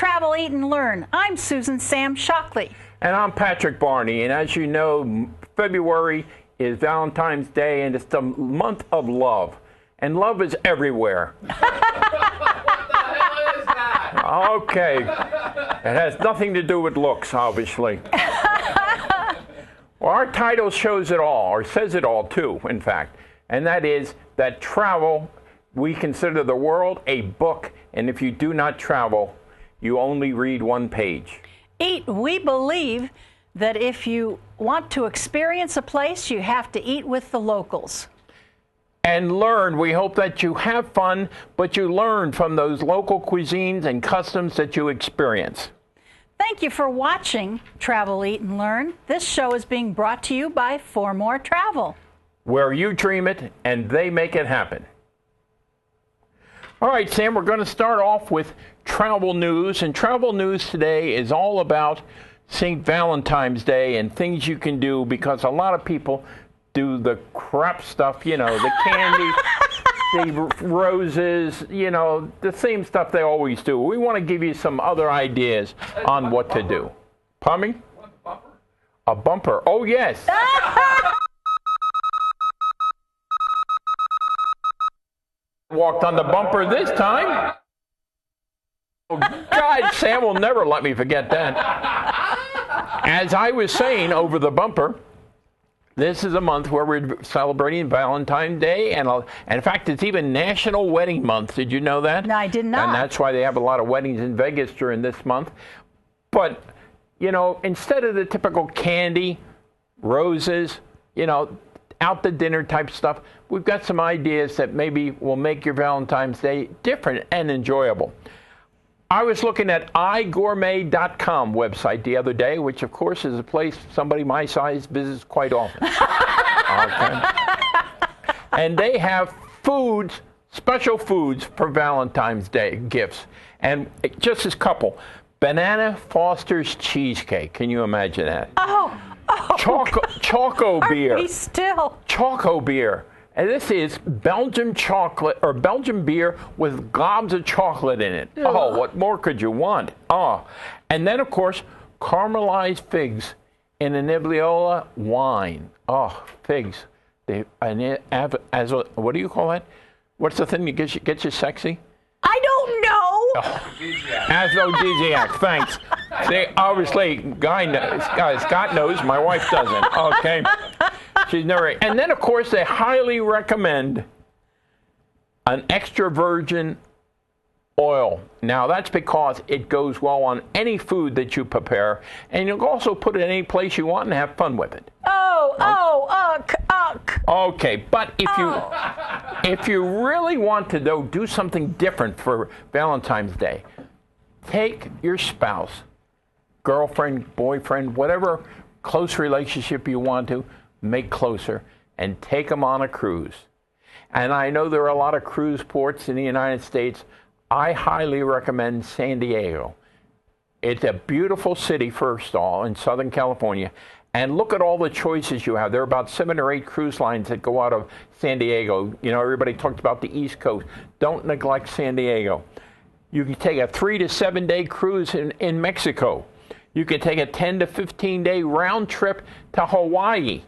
Travel, Eat, and Learn. I'm Susan Sam Shockley. And I'm Patrick Barney. And as you know, February is Valentine's Day, and it's the month of love. And love is everywhere. What the hell is that? Okay. It has nothing to do with looks, obviously. Well, our title shows it all, or says it all, too, in fact. And that is that travel, we consider the world a book, and if you do not travel, you only read one page. Eat, we believe that if you want to experience a place, you have to eat with the locals. And learn, we hope that you have fun, but you learn from those local cuisines and customs that you experience. Thank you for watching Travel, Eat, and Learn. This show is being brought to you by For More Travel, where you dream it and they make it happen. All right, Sam, we're going to start off with travel news. And travel news today is all about St. Valentine's Day and things you can do, because a lot of people do the crap stuff, you know, the candy, the roses, you know, the same stuff they always do. We want to give you some other ideas on what to do. Pardon me? Want a bumper? A bumper. Oh, yes. Walked on the bumper this time. Oh, God, Sam will never let me forget that. As I was saying over the bumper, this is a month where we're celebrating Valentine's Day, and in fact, it's even National Wedding Month. Did you know that? No, I did not. And that's why they have a lot of weddings in Vegas during this month. But, you know, instead of the typical candy, roses, you know, out to dinner type stuff, we've got some ideas that maybe will make your Valentine's Day different and enjoyable. I was looking at igourmet.com website the other day, which of course is a place somebody my size visits quite often. Okay. And they have foods, special foods for Valentine's Day gifts. And just this couple, Banana Foster's cheesecake. Can you imagine that? Choco beer. Are we still? Choco beer. And this is Belgian chocolate, or Belgian beer with gobs of chocolate in it. Ugh. Oh, what more could you want? Oh. And then, of course, caramelized figs in a Nebbiolo wine. Oh, figs. What do you call that? What's the thing that gets you sexy? I don't know. Oh. Aphrodisiac, thanks. See, obviously, Scott knows, my wife doesn't. Okay. She's never. And then, of course, they highly recommend an extra virgin oil. Now, that's because it goes well on any food that you prepare, and you'll also put it in any place you want and have fun with it. Okay, but if you really want to do something different for Valentine's Day, take your spouse, girlfriend, boyfriend, whatever close relationship you want to make closer, and take them on a cruise. And I know there are a lot of cruise ports in the United States. I highly recommend San Diego. It's a beautiful city, first of all, in Southern California. And look at all the choices you have. There are about 7 or 8 cruise lines that go out of San Diego. You know, everybody talked about the East Coast. Don't neglect San Diego. You can take a 3 to 7 day cruise in Mexico. You can take a 10 to 15 day round trip to Hawaii.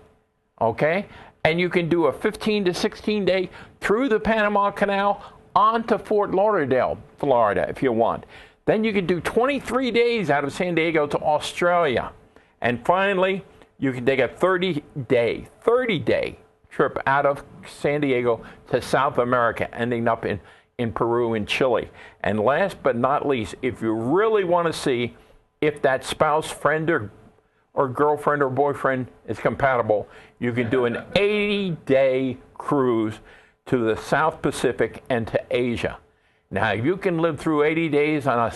Okay? And you can do a 15 to 16 day through the Panama Canal on to Fort Lauderdale, Florida, if you want. Then you can do 23 days out of San Diego to Australia. And finally, you can take a 30 day trip out of San Diego to South America, ending up in Peru and Chile. And last but not least, if you really want to see if that spouse, friend, or girlfriend or boyfriend is compatible, you can do an 80-day cruise to the South Pacific and to Asia. Now, you can live through 80 days on a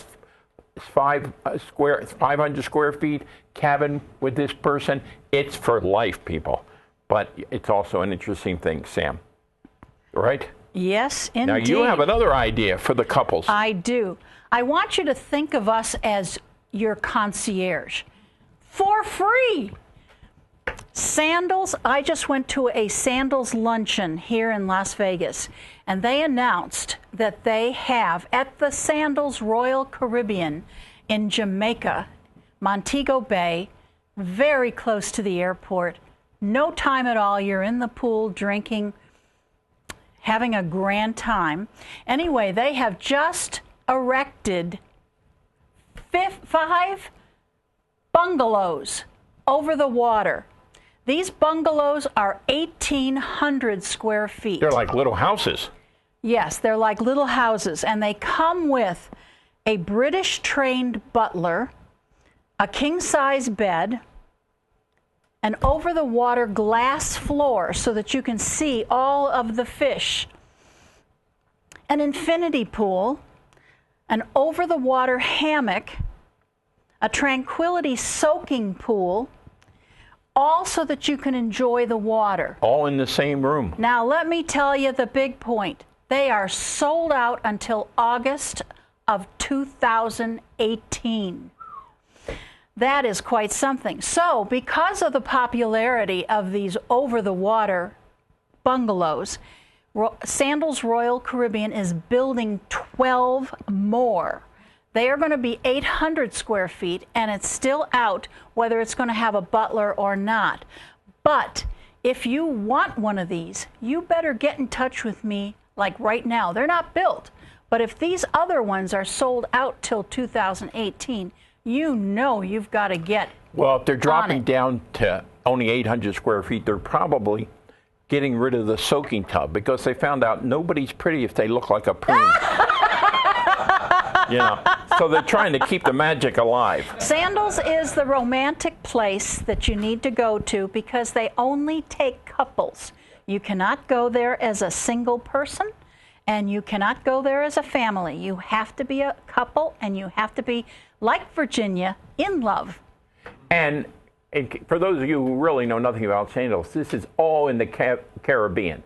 500 square feet cabin with this person. It's for life, people. But it's also an interesting thing, Sam. Right? Yes, indeed. Now, you have another idea for the couples. I do. I want you to think of us as your concierge. For free. Sandals, I just went to a Sandals luncheon here in Las Vegas, and they announced that they have at the Sandals Royal Caribbean in Jamaica, Montego Bay, very close to the airport, no time at all. You're in the pool drinking, having a grand time. Anyway, they have just erected 5 bungalows over the water. These bungalows are 1,800 square feet. They're like little houses. Yes, they're like little houses, and they come with a British-trained butler, a king-size bed, an over-the-water glass floor so that you can see all of the fish, an infinity pool, an over-the-water hammock, a tranquility soaking pool, all so that you can enjoy the water. All in the same room. Now, let me tell you the big point. They are sold out until August of 2018. That is quite something. So, because of the popularity of these over-the-water bungalows, Sandals Royal Caribbean is building 12 more. They are going to be 800 square feet, and it's still out whether it's going to have a butler or not. But if you want one of these, you better get in touch with me like right now. They're not built, but if these other ones are sold out till 2018, you know you've got to get Well, if they're dropping down to only 800 square feet, they're probably getting rid of the soaking tub because they found out nobody's pretty if they look like a prune. You know, so they're trying to keep the magic alive. Sandals is the romantic place that you need to go to because they only take couples. You cannot go there as a single person, and you cannot go there as a family. You have to be a couple, and you have to be, like Virginia, in love. And for those of you who really know nothing about Sandals, this is all in the Caribbean.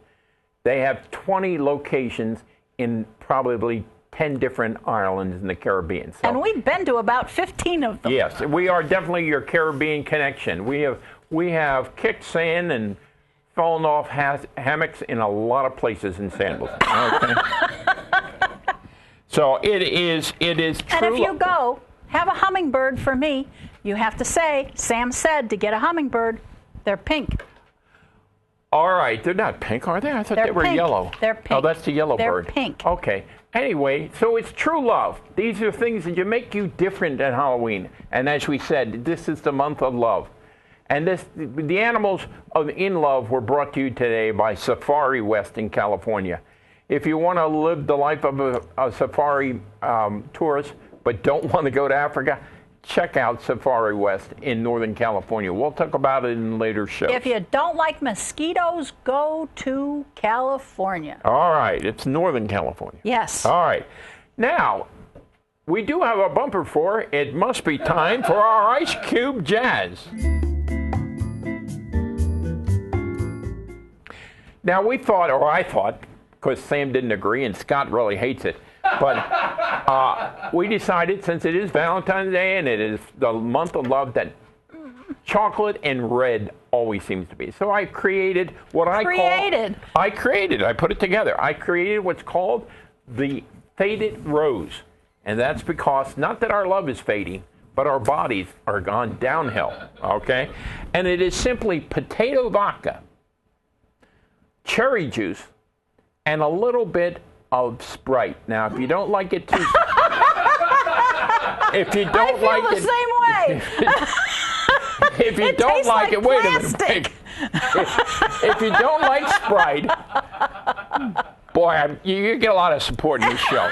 They have 20 locations in probably 10 different islands in the Caribbean. So, and we've been to about 15 of them. Yes, we are definitely your Caribbean connection. We have kicked sand and fallen off hammocks in a lot of places in Sandals. Okay? So it is true. And if you go, have a hummingbird for me. You have to say, Sam said to get a hummingbird, they're pink. All right, they're not pink, are they? I thought They're they were pink. yellow. They're pink. Oh, that's the yellow bird. They're pink. Okay. Anyway, so it's true love. These are things that make you different at Halloween. And as we said, this is the month of love. And the animals in love were brought to you today by Safari West in California. If you want to live the life of a safari tourist, but don't want to go to Africa, check out Safari West in Northern California. We'll talk about it in later shows. If you don't like mosquitoes, go to California. All right, it's Northern California. Yes. All right. Now, we do have a bumper for it. Must be time for our Ice Cube Jazz. Now, we thought, or I thought, because Sam didn't agree and Scott really hates it, but we decided, since it is Valentine's Day and it is the month of love, that chocolate and red always seems to be. So I created what I put it together. I created what's called the faded rose. And that's because, not that our love is fading, but our bodies are gone downhill, okay? And it is simply potato vodka, cherry juice, and a little bit of Sprite. Now, if you don't like it too, if you don't I feel the same way. If you don't like it, wait a minute. If you don't like Sprite, boy, you get a lot of support in this show.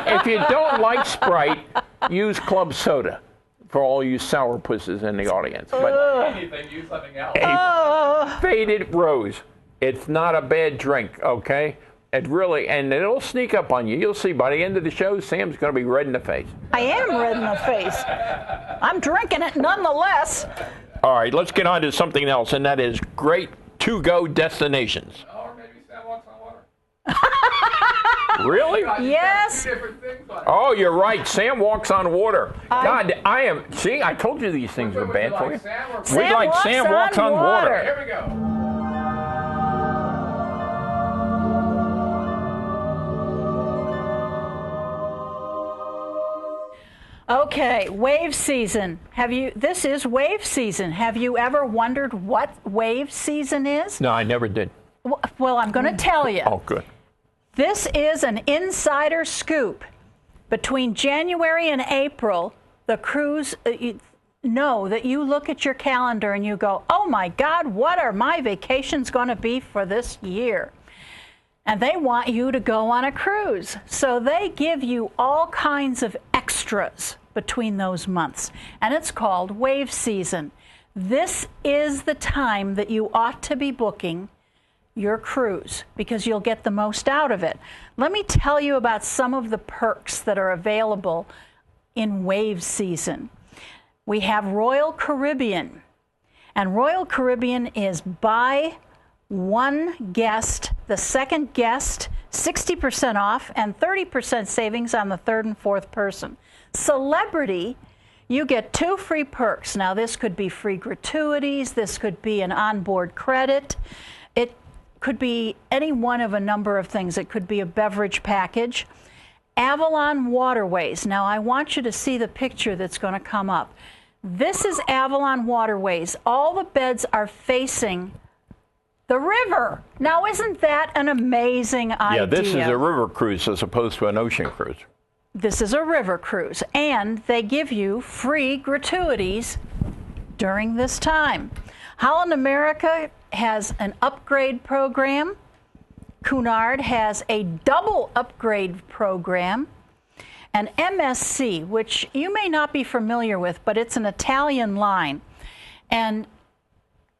If you don't like Sprite, use club soda for all you sourpusses in the audience. But Anything, use something else. a faded rose. It's not a bad drink, okay? It really, and it'll sneak up on you. You'll see by the end of the show, Sam's going to be red in the face. I am red in the face. I'm drinking it nonetheless. All right, let's get on to something else, and that is great to-go destinations. Or maybe Sam wants some water. Really? Yes. Different things on it. Oh, you're right. Sam walks on water. God, I am. See, I told you these things were Would bad you for like you. Sam or Sam We'd like walks Sam walks on on water. water. Here we go. Okay, wave season. This is wave season. Have you ever wondered what wave season is? No, I never did. Well, I'm going to tell you. Oh, good. This is an insider scoop. Between January and April, the cruise, you know that you look at your calendar and you go, oh my God, what are my vacations going to be for this year? And they want you to go on a cruise. So they give you all kinds of extras between those months. And it's called wave season. This is the time that you ought to be booking your cruise because you'll get the most out of it. Let me tell you about some of the perks that are available in wave season. We have Royal Caribbean. And Royal Caribbean is buy one guest, the second guest, 60% off and 30% savings on the third and fourth person. Celebrity, you get 2 free perks. Now, this could be free gratuities. This could be an onboard credit. It could be any one of a number of things. It could be a beverage package. Avalon Waterways. Now, I want you to see the picture that's going to come up. This is Avalon Waterways. All the beds are facing the river. Now, isn't that an amazing idea? Yeah, this is a river cruise as opposed to an ocean cruise. This is a river cruise, and they give you free gratuities during this time. Holland America has an upgrade program. Cunard has a double upgrade program. And MSC, which you may not be familiar with, but it's an Italian line. And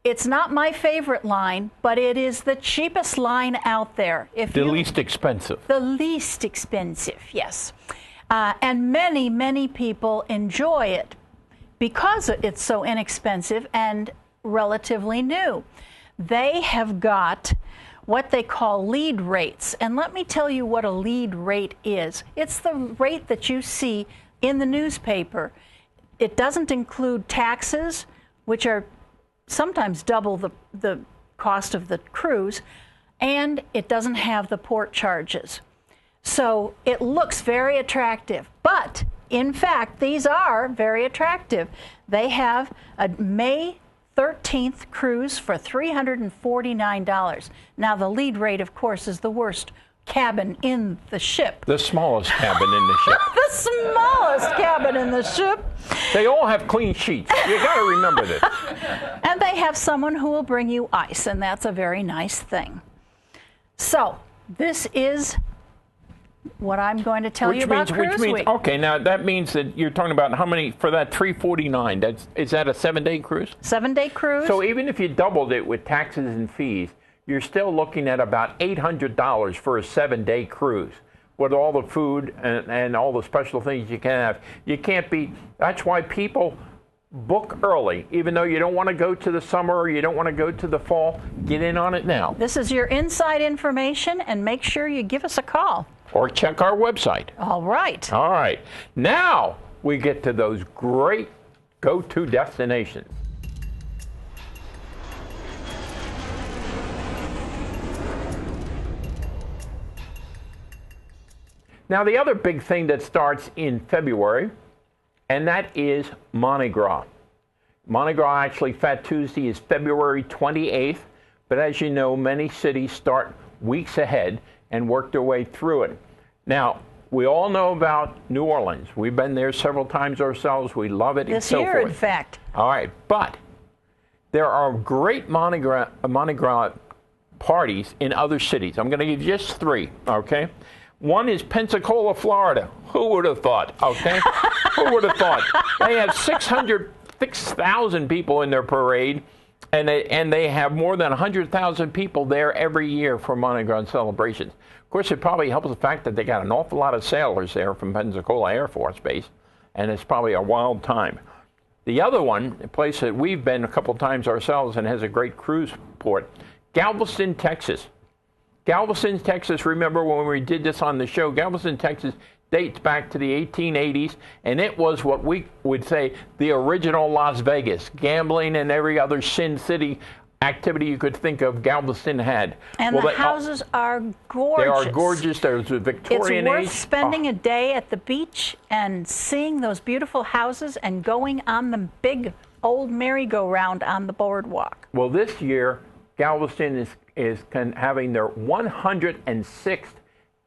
it's not my favorite line, but it is the cheapest line out there. The least expensive. The least expensive, yes. And many, many people enjoy it because it's so inexpensive and relatively new. They have got what they call lead rates. And let me tell you what a lead rate is. It's the rate that you see in the newspaper. It doesn't include taxes, which are sometimes double the cost of the cruise, and it doesn't have the port charges. So it looks very attractive, but in fact, these are very attractive. They have a May 13th cruise for $349. Now, the lead rate, of course, is the worst cabin in the ship. The smallest cabin in the ship. The smallest cabin in the ship. They all have clean sheets. You got to remember this. And they have someone who will bring you ice, and that's a very nice thing. So, this is what I'm going to tell you about Cruise Week. Okay, now that means that you're talking about how many for that $349. Is that a 7-day cruise? 7-day cruise. So even if you doubled it with taxes and fees, you're still looking at about $800 for a 7-day cruise with all the food and all the special things you can have. You can't beat. That's why people book early, even though you don't want to go to the summer or you don't want to go to the fall. Get in on it now. This is your inside information, and make sure you give us a call. Or check our website. All right. All right. Now we get to those great go-to destinations. Now the other big thing that starts in February, and that is Mardi Gras. Mardi Gras, actually, Fat Tuesday is February 28th, but as you know, many cities start weeks ahead and work their way through it. Now, we all know about New Orleans. We've been there several times ourselves. We love it and so forth. This year, in fact. All right, but there are great Mardi Gras parties in other cities. I'm going to give you just 3, okay? One is Pensacola, Florida. Who would have thought, okay? Who would have thought? They have 6,000 people in their parade, and they have more than 100,000 people there every year for Mardi Gras celebrations. Of course, it probably helps the fact that they got an awful lot of sailors there from Pensacola Air Force Base, and it's probably a wild time. The other one, a place that we've been a couple times ourselves and has a great cruise port, Galveston, Texas. Galveston, Texas, remember when we did this on the show, Galveston, Texas dates back to the 1880s, and it was what we would say the original Las Vegas. Gambling and every other Sin City activity you could think of, Galveston had. And the houses are gorgeous. They are gorgeous. There's a Victorian age. It's worth spending a day at the beach and seeing those beautiful houses and going on the big old merry-go-round on the boardwalk. Well, this year, Galveston is having their 106th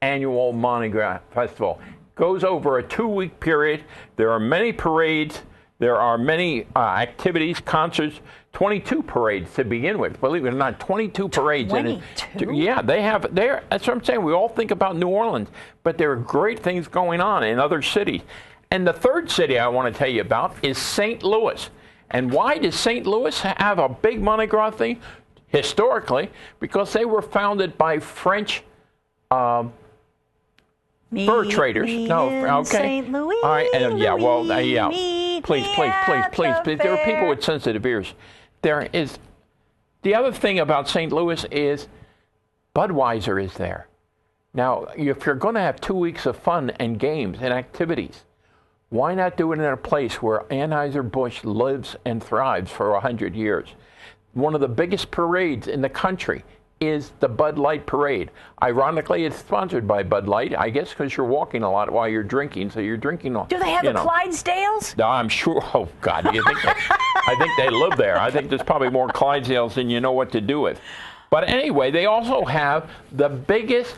annual Mardi Gras festival. Goes over a 2-week period. There are many parades. There are many activities, concerts, 22 parades to begin with. Believe it or not, 22 parades. 22? Yeah, that's what I'm saying. We all think about New Orleans, but there are great things going on in other cities. And the third city I want to tell you about is St. Louis. And why does St. Louis have a big Mardi Gras thing? Historically, because they were founded by French fur traders. Okay. St. Louis, all right. And, yeah. Well. Yeah. Please. There are people with sensitive ears. There is. The other thing about St. Louis is Budweiser is there. Now, if you're going to have 2 weeks of fun and games and activities, why not do it in a place where Anheuser-Busch lives and thrives for 100 years? One of the biggest parades in the country is the Bud Light Parade. Ironically, it's sponsored by Bud Light, I guess because you're walking a lot while you're drinking, so you're drinking. Do they have the Clydesdales? No, I'm sure. Oh, God, do you think I think they live there. I think there's probably more Clydesdales than you know what to do with. But anyway, they also have the biggest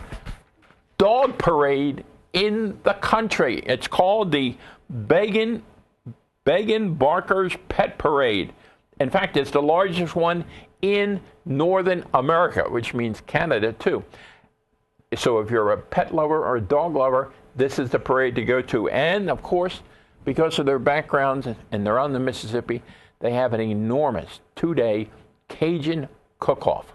dog parade in the country. It's called the Beggin' Barker's Pet Parade. In fact, it's the largest one in Northern America, which means Canada, too. So if you're a pet lover or a dog lover, this is the parade to go to. And, of course, because of their backgrounds and they're on the Mississippi, they have an enormous 2-day Cajun cook-off.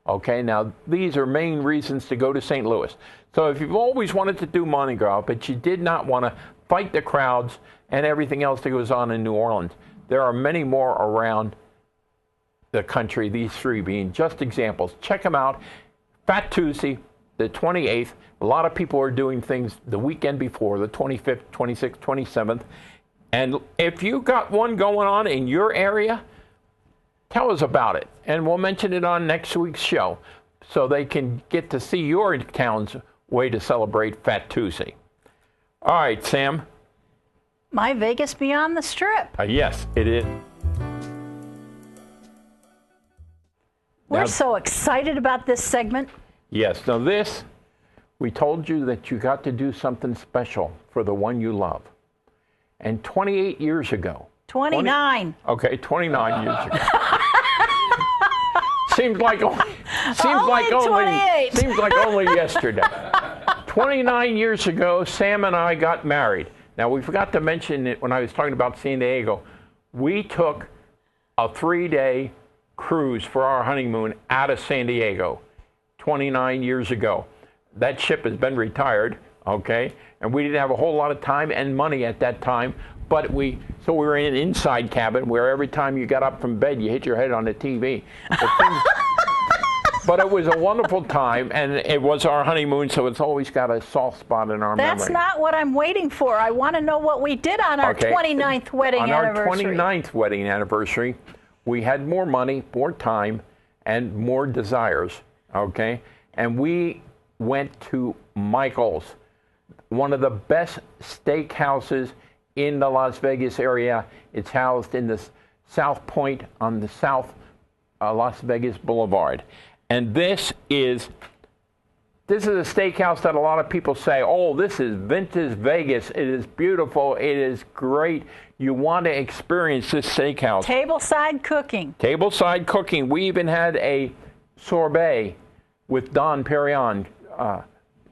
Okay, now these are main reasons to go to St. Louis. So if you've always wanted to do Mardi Gras, but you did not want to fight the crowds and everything else that goes on in New Orleans, there are many more around the country, these three being just examples. Check them out. Fat Tuesday, the 28th. A lot of people are doing things the weekend before, the 25th, 26th, 27th. And if you got one going on in your area, tell us about it. And we'll mention it on next week's show so they can get to see your town's way to celebrate Fat Tuesday. All right, Sam. My Vegas Beyond the Strip. Yes, it is. We're so excited about this segment. Yes. Now this, we told you that you got to do something special for the one you love. And 28 years ago. 29. 29 years ago. Seems like only yesterday. 29 years ago, Sam and I got married. Now, we forgot to mention it when I was talking about San Diego. We took a 3-day cruise for our honeymoon out of San Diego 29 years ago. That ship has been retired, okay? And we didn't have a whole lot of time and money at that time, but we were in an inside cabin where every time you got up from bed, you hit your head on the TV. But it was a wonderful time, and it was our honeymoon, so it's always got a soft spot in our memory. That's not what I'm waiting for. I want to know what we did on our 29th wedding anniversary. On our 29th wedding anniversary, we had more money, more time, and more desires, okay? And we went to Michael's, one of the best steakhouses in the Las Vegas area. It's housed in the South Point on the South Las Vegas Boulevard. And this is a steakhouse that a lot of people say, oh, this is vintage Vegas. It is beautiful. It is great. You want to experience this steakhouse. Tableside cooking. Tableside cooking. We even had a sorbet with Dom Perignon. Is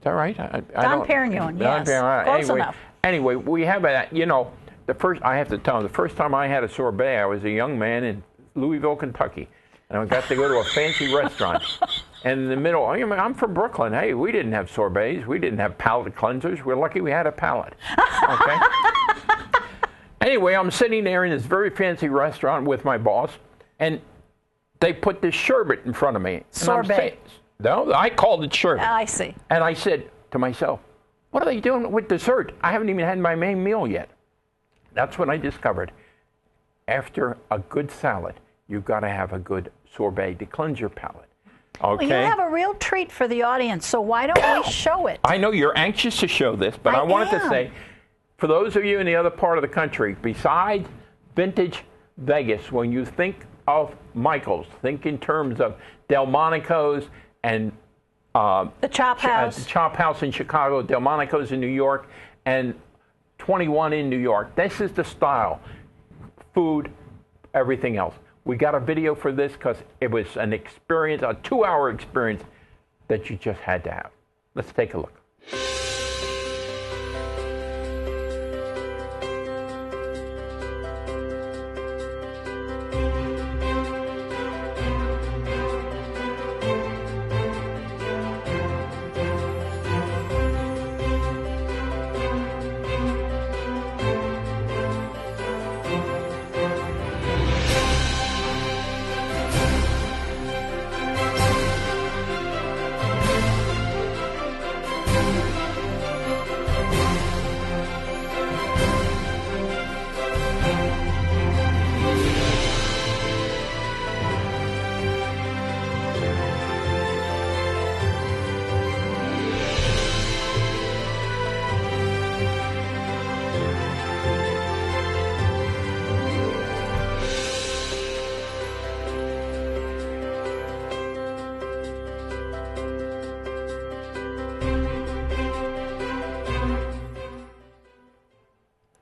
that right? Dom Perignon, yes. Close enough. Anyway, we have a, I have to tell you, the first time I had a sorbet, I was a young man in Louisville, Kentucky. And I got to go to a fancy restaurant. And in the middle, I'm from Brooklyn. Hey, we didn't have sorbets. We didn't have palate cleansers. We're lucky we had a palate. Okay? Anyway, I'm sitting there in this very fancy restaurant with my boss, and they put this sherbet in front of me. Sorbet. No, I called it shrimp. I see. And I said to myself, what are they doing with dessert? I haven't even had my main meal yet. That's what I discovered. After a good salad, you've got to have a good sorbet to cleanse your palate. Okay. Well, you have a real treat for the audience, so why don't we show it? I know you're anxious to show this, but I wanted to say, for those of you in the other part of the country, besides vintage Vegas, when you think of Michael's, think in terms of Delmonico's and the Chop House. The Chop House in Chicago, Delmonico's in New York, and 21 in New York. This is the style. Food, everything else. We got a video for this because it was an experience, a 2-hour experience that you just had to have. Let's take a look.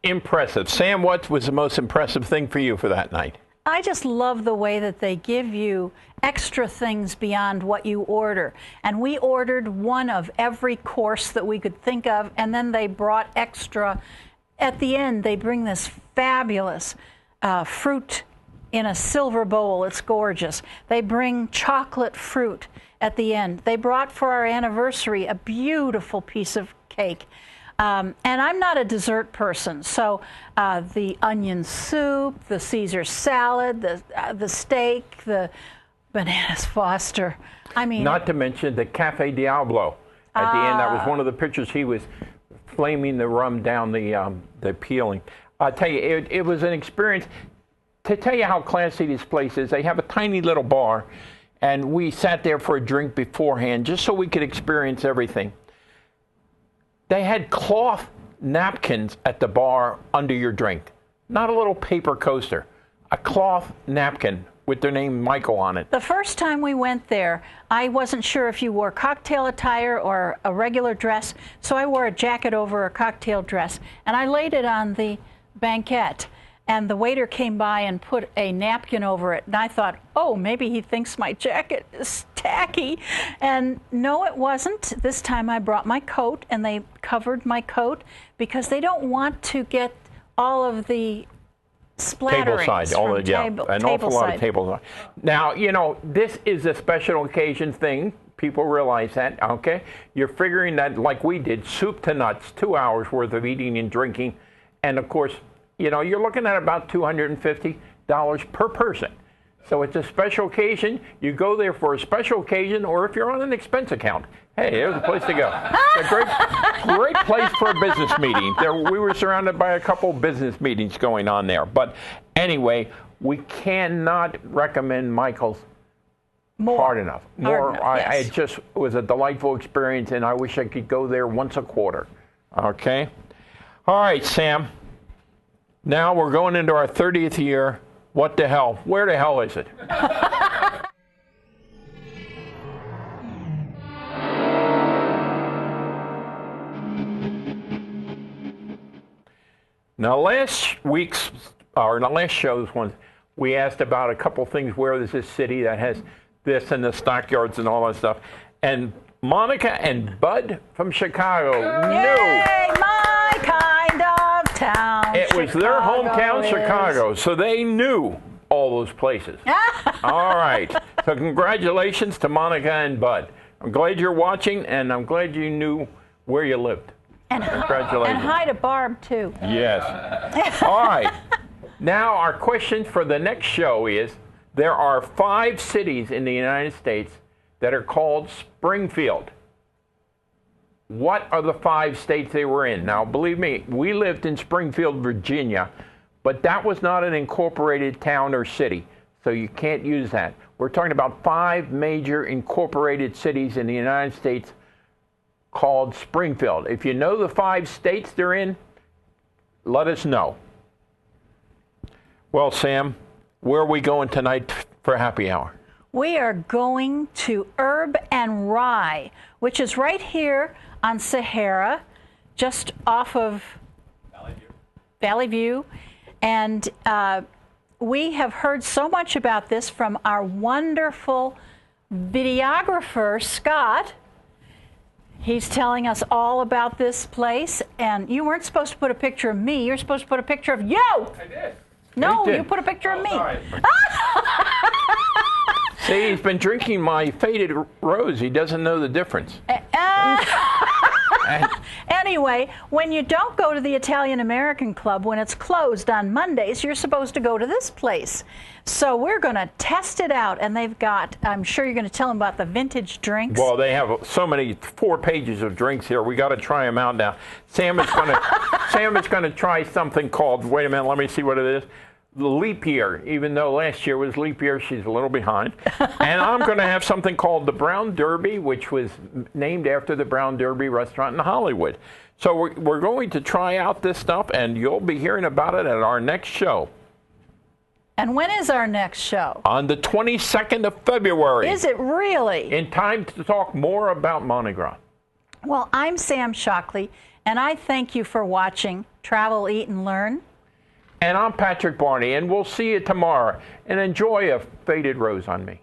Impressive. Sam, what was the most impressive thing for you for that night? I just love the way that they give you extra things beyond what you order. And we ordered one of every course that we could think of, and then they brought extra. At the end, they bring this fabulous fruit in a silver bowl. It's gorgeous. They bring chocolate fruit at the end. They brought for our anniversary a beautiful piece of cake. And I'm not a dessert person, so the onion soup, the Caesar salad, the steak, the bananas Foster. I mean, not to mention the Cafe Diablo at the end. That was one of the pictures. He was flaming the rum down the peeling. I'll tell you, it was an experience. To tell you how classy this place is, they have a tiny little bar, and we sat there for a drink beforehand just so we could experience everything. They had cloth napkins at the bar under your drink. Not a little paper coaster. A cloth napkin with their name Michael on it. The first time we went there, I wasn't sure if you wore cocktail attire or a regular dress, so I wore a jacket over a cocktail dress, and I laid it on the banquette. And the waiter came by and put a napkin over it. And I thought, oh, maybe he thinks my jacket is tacky. And no, it wasn't. This time I brought my coat, and they covered my coat because they don't want to get all of the splatterings tableside, an awful lot of tableside. Now, you know, this is a special occasion thing. People realize that, okay? You're figuring that, like we did, soup to nuts, 2 hours worth of eating and drinking. And, of course, you know, you're looking at about $250 per person. So it's a special occasion. You go there for a special occasion, or if you're on an expense account, hey, there's a place to go. It's a great place for a business meeting. We were surrounded by a couple business meetings going on there. But anyway, we cannot recommend Michael's hard enough. It just was a delightful experience, and I wish I could go there once a quarter. Okay? All right, Sam. Now we're going into our 30th year. What the hell? Where the hell is it? Now, last show's one, we asked about a couple things. Where is this city that has this and the stockyards and all that stuff? And Monica and Bud from Chicago knew. My kind of town. It was their hometown, Chicago, so they knew all those places. All right. So congratulations to Monica and Bud. I'm glad you're watching, and I'm glad you knew where you lived. And congratulations. And hi to Barb, too. Yes. All right. Now, our question for the next show is, there are 5 cities in the United States that are called Springfield. What are the 5 states they were in? Now, believe me, we lived in Springfield, Virginia, but that was not an incorporated town or city, so you can't use that. We're talking about 5 major incorporated cities in the United States called Springfield. If you know the 5 states they're in, let us know. Well, Sam, where are we going tonight for happy hour? We are going to Herb and Rye, which is right here on Sahara, just off of Valley View. And we have heard so much about this from our wonderful videographer, Scott. He's telling us all about this place. And you weren't supposed to put a picture of me. You're supposed to put a picture of you. I did. No, You did. you put a picture of me. Sorry. See, he's been drinking my faded rose. He doesn't know the difference. Anyway, when you don't go to the Italian American Club when it's closed on Mondays, you're supposed to go to this place. So we're going to test it out, and they've got, I'm sure you're going to tell them about the vintage drinks. Well, they have so many, 4 pages of drinks here. We got to try them out now. Sam is going to try something called, wait a minute, let me see what it is. The leap year, even though last year was leap year, she's a little behind. And I'm going to have something called the Brown Derby, which was named after the Brown Derby restaurant in Hollywood. So we're going to try out this stuff, and you'll be hearing about it at our next show. And when is our next show? On the 22nd of February. Is it really? In time to talk more about Mardi Gras. Well, I'm Sam Shockley, and I thank you for watching Travel, Eat, and Learn. And I'm Patrick Barney, and we'll see you tomorrow. And enjoy a faded rose on me.